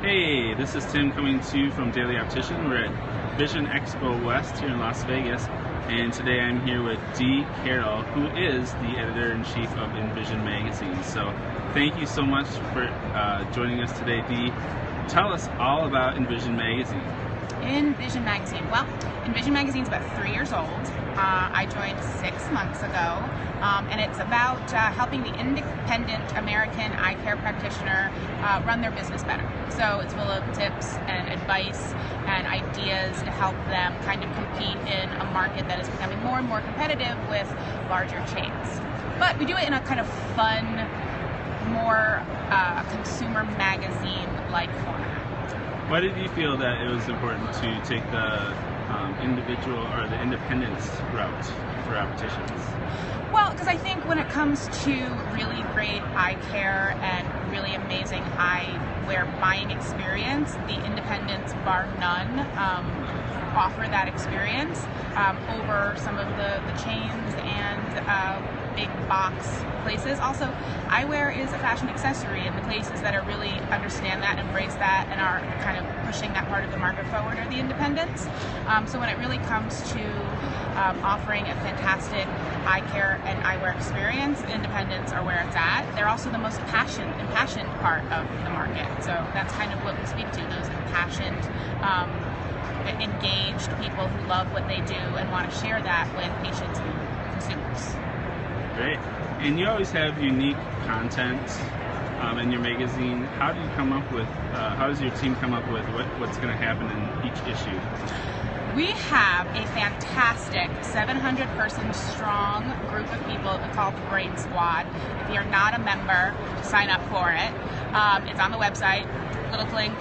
Hey, this is Tim coming to you from DailyOptician. We're at Vision Expo West here in Las Vegas, and today I'm here with Dee Carroll, who is the editor-in-chief of Invision Magazine. So thank you so much for joining us today, Dee. Tell us all about Invision Magazine. Invision Magazine. Well, Invision Magazine is about 3 years old. I joined 6 months ago, and it's about helping the independent American eye care practitioner run their business better. So it's full of tips and advice and ideas to help them kind of compete in a market that is becoming more and more competitive with larger chains. But we do it in a kind of fun, more consumer magazine-like format. Why did you feel that it was important to take the individual or the independence route for opticians? Well, because I think when it comes to really great eye care and really amazing eyewear buying experience, the independents, bar none, offer that experience over some of the chains and big box places. Also, eyewear is a fashion accessory, and the places that are really understand that, embrace that, and are kind of pushing that part of the market forward are the independents. So when it really comes to offering a fantastic eye care and eyewear experience, the independents are where it's at. They're also the most impassioned part of the market. So that's kind of what we speak to, those impassioned, engaged people who love what they do and want to share that with patients and consumers. Great. And you always have unique content in your magazine. How do you come up with, how does your team come up with what's going to happen in each issue? We have a fantastic 700-person strong group of people that we call the Brain Squad. If you're not a member, sign up for it. It's on the website, little link,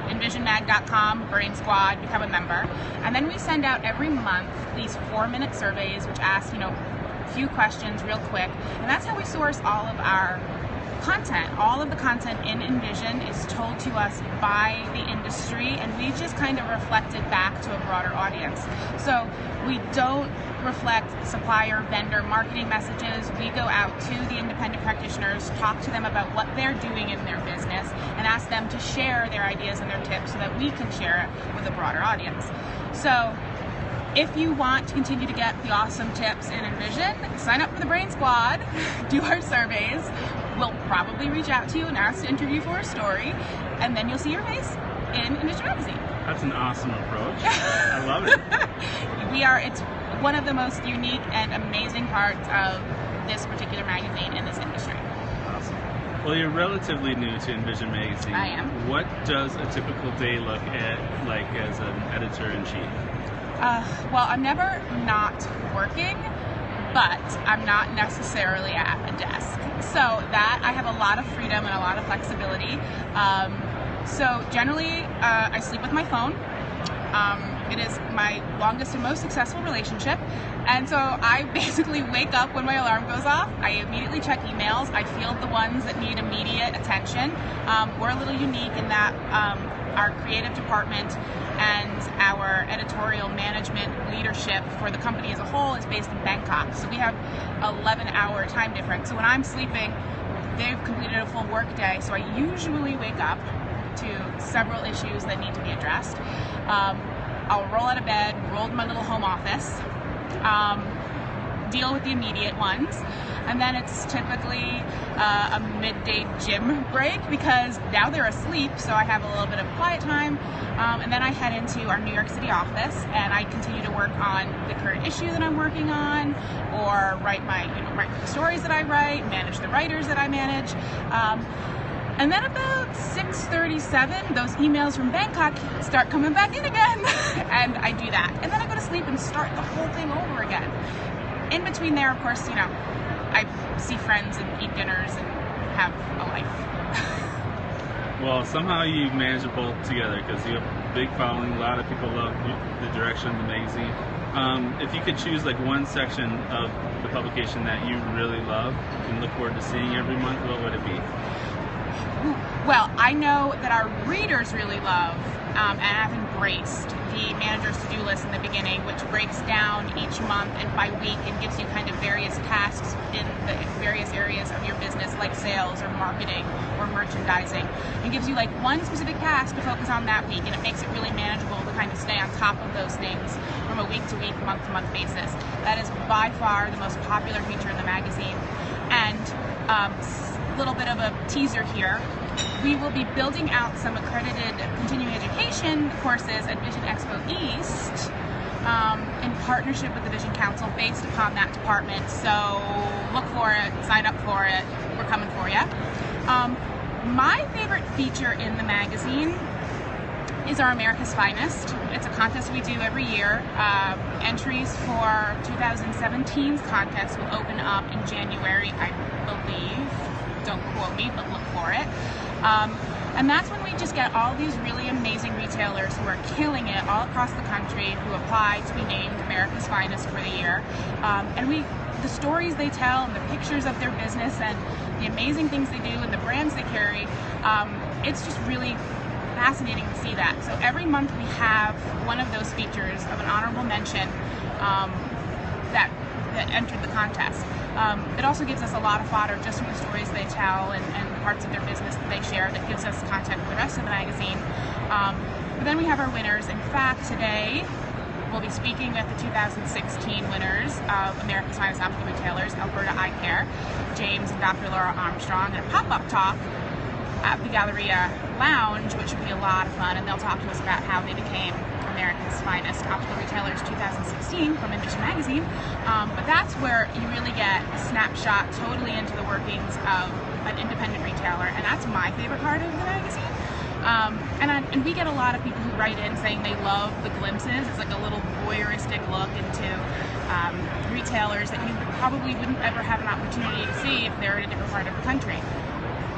envisionmag.com, Brain Squad, become a member. And then we send out every month these 4-minute surveys which ask, a few questions real quick. And that's how we source all of our content. All of the content in Invision is told to us by the industry, and we just kind of reflect it back to a broader audience. So we don't reflect supplier, vendor, marketing messages. We go out to the independent practitioners, talk to them about what they're doing in their business, and ask them to share their ideas and their tips so that we can share it with a broader audience. So if you want to continue to get the awesome tips in Invision, sign up for the Brain Squad, do our surveys. We'll probably reach out to you and ask to interview for a story, and then you'll see your face in Invision Magazine. That's an awesome approach. I love it. It's one of the most unique and amazing parts of this particular magazine in this industry. Awesome. Well, you're relatively new to Invision Magazine. I am. What does a typical day look like as an editor-in-chief? Well, I'm never not working, but I'm not necessarily at a desk. So that I have a lot of freedom and a lot of flexibility. So generally, I sleep with my phone. It is my longest and most successful relationship. And so I basically wake up when my alarm goes off. I immediately check emails. I field the ones that need immediate attention. We're a little unique in that our creative department and our editorial management leadership for the company as a whole is based in Bangkok. So we have 11-hour time difference. So when I'm sleeping, they've completed a full work day. So I usually wake up to several issues that need to be addressed. I'll roll out of bed, roll to my little home office, deal with the immediate ones, and then it's typically a midday gym break because now they're asleep, so I have a little bit of quiet time, and then I head into our New York City office and I continue to work on the current issue that I'm working on, or write the stories that I write, manage the writers that I manage. And then about 6:37, those emails from Bangkok start coming back in again, and I do that. And then I go to sleep and start the whole thing over again. In between there, of course, I see friends and eat dinners and have a life. Well, somehow you manage it both together because you have a big following. A lot of people love the direction of the magazine. If you could choose like one section of the publication that you really love and look forward to seeing every month, what would it be? Well, I know that our readers really love and have embraced the manager's to-do list in the beginning, which breaks down each month and by week and gives you kind of various tasks in the various areas of your business, like sales or marketing or merchandising. It gives you like one specific task to focus on that week, and it makes it really manageable to kind of stay on top of those things from a week-to-week, month-to-month basis. That is by far the most popular feature in the magazine. And a little bit of a teaser here. We will be building out some accredited continuing education courses at Vision Expo East in partnership with the Vision Council based upon that department. So look for it, sign up for it, we're coming for you. My favorite feature in the magazine is our America's Finest. It's a contest we do every year. Entries for 2017's contest will open up in January, I believe. Don't quote me, but look for it. And that's when we just get all these really amazing retailers who are killing it all across the country who apply to be named America's Finest for the year. And the stories they tell and the pictures of their business and the amazing things they do and the brands they carry, it's just really fascinating to see that. So every month we have one of those features of an honorable mention that entered the contest. It also gives us a lot of fodder just from the stories they tell and parts of their business that they share that gives us content for the rest of the magazine. But then we have our winners. In fact, today we'll be speaking with the 2016 winners of America's Finest Optical Retailers, Alberta Eye Care, James and Dr. Laura Armstrong, and a pop-up talk at the Galleria Lounge, which will be a lot of fun, and they'll talk to us about how they became America's Finest Optical Retailers 2016 from Invision Magazine. But that's where you really get a snapshot totally into the workings of an independent retailer, and that's my favorite part of the magazine. And we get a lot of people who write in saying they love the glimpses. It's like a little voyeuristic look into retailers that you probably wouldn't ever have an opportunity to see if they're in a different part of the country.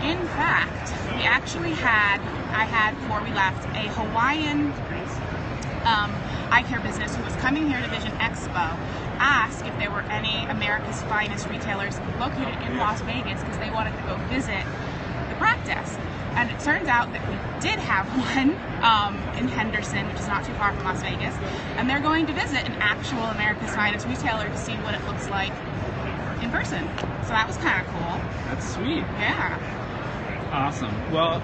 In fact, I had before we left, a Hawaiian eye care business who was coming here to Vision Expo asked if there were any America's Finest retailers located in Las Vegas because they wanted to go visit the practice. And it turns out that we did have one in Henderson, which is not too far from Las Vegas, and they're going to visit an actual America's Finest retailer to see what it looks like in person. So that was kind of cool. That's sweet. Yeah. Awesome. Well,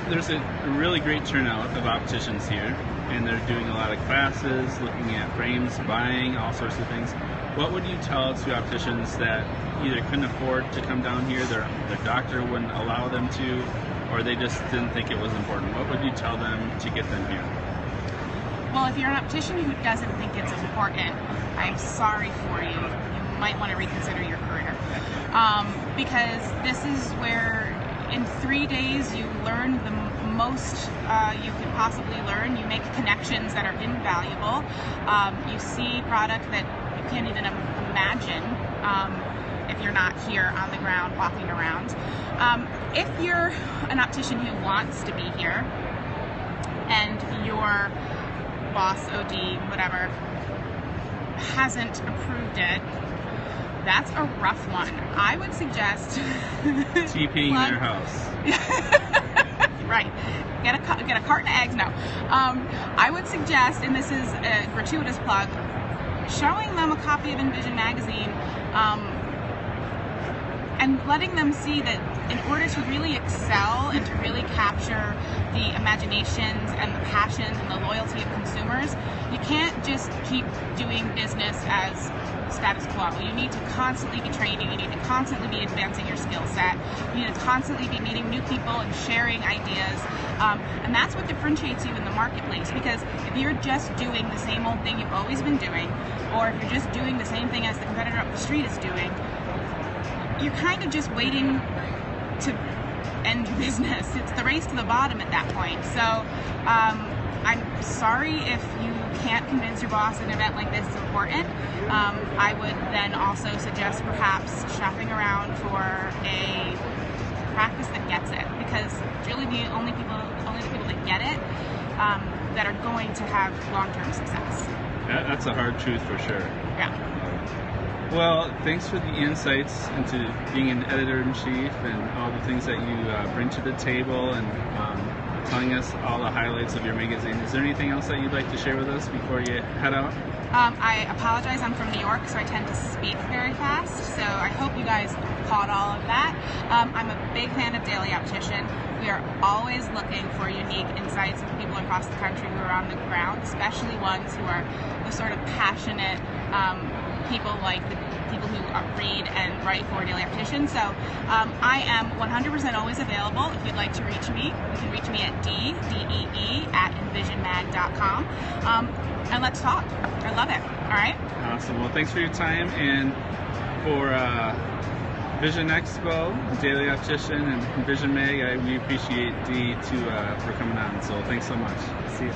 there's a really great turnout of opticians here, and they're doing a lot of classes, looking at frames, buying, all sorts of things. What would you tell to opticians that either couldn't afford to come down here, their doctor wouldn't allow them to, or they just didn't think it was important? What would you tell them to get them here? Well, if you're an optician who doesn't think it's important, I'm sorry for you. You might want to reconsider your career. Because this is where in 3 days you learn the most you could possibly learn. You make connections that are invaluable. You see product that you can't even imagine if you're not here on the ground walking around. If you're an optician who wants to be here and your boss, OD, whatever, hasn't approved it, that's a rough one. I would suggest TPing their house. Right. Get a carton of eggs. No. I would suggest, and this is a gratuitous plug, showing them a copy of Invision Magazine and letting them see that in order to really excel and to really capture the imaginations and the passions and the loyalty of consumers, you can't just keep doing business as status quo. You need to constantly be training, you need to constantly be advancing your skill set, you need to constantly be meeting new people and sharing ideas, and that's what differentiates you in the marketplace, because if you're just doing the same old thing you've always been doing, or if you're just doing the same thing as the competitor up the street is doing, you're kind of just waiting to end your business. It's the race to the bottom at that point. So I'm sorry if you can't convince your boss an event like this is important. I would then also suggest perhaps shopping around for a practice that gets it, because it's really the only people that get it that are going to have long-term success. That's a hard truth for sure. Yeah. Well, thanks for the insights into being an editor-in-chief and all the things that you bring to the table, and telling us all the highlights of your magazine. Is there anything else that you'd like to share with us before you head out? I apologize, I'm from New York, so I tend to speak very fast, so I hope you guys caught all of that. I'm a big fan of Daily Optician. We are always looking for unique insights from people across the country who are on the ground, especially ones who are the sort of passionate people, like the people who read and write for Daily Optician. So I am 100% always available. If you'd like to reach me, you can reach me at Dee at envisionmag.com. And let's talk. I love it. All right? Awesome. Well, thanks for your time. And for Vision Expo, Daily Optician, and Invision Mag, we appreciate Dee for coming on. So thanks so much. See you.